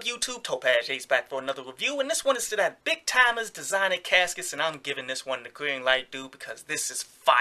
up, YouTube? Topaz Ace back for another review, and this one is to that Big Tymers designer Caskets, and I'm giving this one the green light, dude, because this is fire.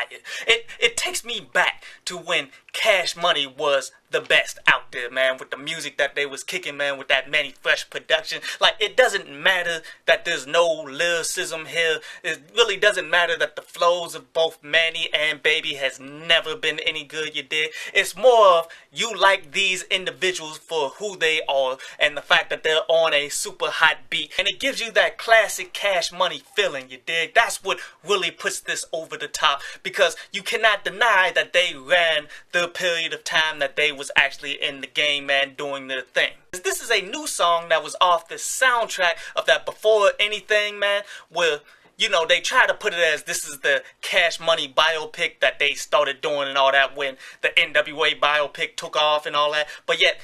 It takes me back to when Cash Money was the best out there, man, with the music that they was kicking, man, with that Manny Fresh production. Like, it doesn't matter that there's no lyricism here. It really doesn't matter that the flows of both Manny and Baby has never been any good, you dig? It's more of you like these individuals for who they are and the fact that they're on a super hot beat. And it gives you that classic Cash Money feeling, you dig? That's what really puts this over the top, because you cannot deny that they ran the period of time that they was actually in the game, man, doing their thing. This is a new song that was off the soundtrack of that Before Anything, man, where, you know, they try to put it as this is the Cash Money biopic that they started doing and all that when the NWA biopic took off and all that. But yet,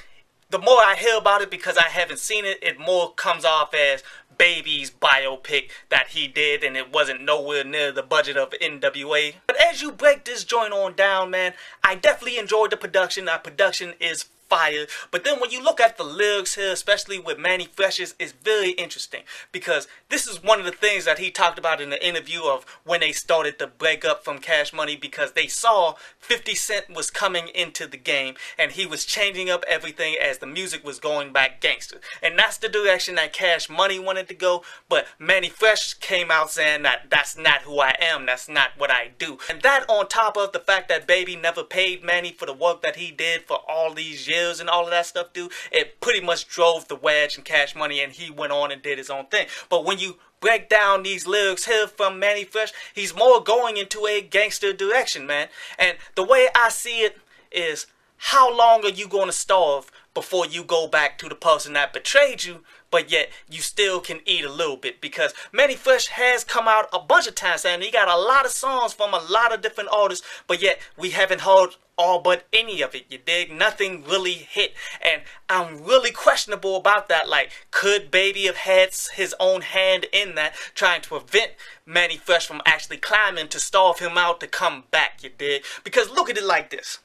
the more I hear about it, because I haven't seen it, it more comes off as Baby's biopic that he did, and it wasn't nowhere near the budget of NWA. But as you break this joint on down, man, I definitely enjoyed the production. Our production is fire. But then when you look at the lyrics here, especially with Manny Fresh's, it's very interesting, because this is one of the things that he talked about in the interview of when they started to break up from Cash Money, because they saw 50 Cent was coming into the game and he was changing up everything as the music was going back gangster. And that's the direction that Cash Money wanted to go, but Manny Fresh came out saying that that's not who I am, that's not what I do. And that on top of the fact that Baby never paid Manny for the work that he did for all these years and all of that stuff, dude, it pretty much drove the wedge in Cash Money, and he went on and did his own thing. But when you break down these lyrics here from Manny Fresh, he's more going into a gangster direction, man. And the way I see it is, how long are you going to starve before you go back to the person that betrayed you, but yet you still can eat a little bit? Because Manny Fresh has come out a bunch of times and he got a lot of songs from a lot of different artists, but yet we haven't heard all but any of it, you dig? Nothing really hit, and I'm really questionable about that. Like, could Baby have had his own hand in that, trying to prevent Manny Fresh from actually climbing to starve him out to come back, you dig? Because look at it like this.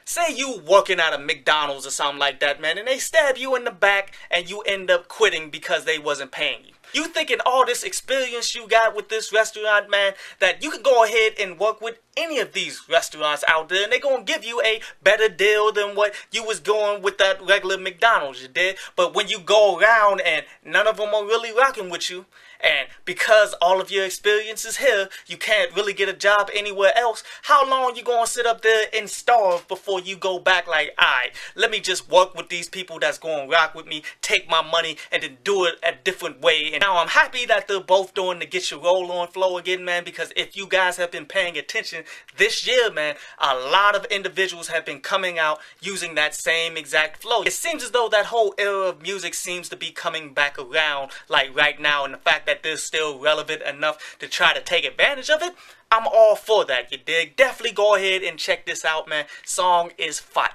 Say you working at a McDonald's or something like that, man, and they stab you in the back and you end up quitting because they wasn't paying you. You thinking all this experience you got with this restaurant, man, that you can go ahead and work with any of these restaurants out there and they're going to give you a better deal than what you was going with that regular McDonald's, you did. But when you go around and none of them are really rocking with you, and because all of your experience is here, you can't really get a job anywhere else, how long you gonna sit up there and starve before you go back like, alright, let me just work with these people that's gonna rock with me, take my money, and then do it a different way. And now I'm happy that they're both doing the Get Your Roll On flow again, man, because if you guys have been paying attention this year, man, a lot of individuals have been coming out using that same exact flow. It seems as though that whole era of music seems to be coming back around, like right now, and the fact that they're still relevant enough to try to take advantage of it, I'm all for that, you dig? Definitely go ahead and check this out, man. Song is fire.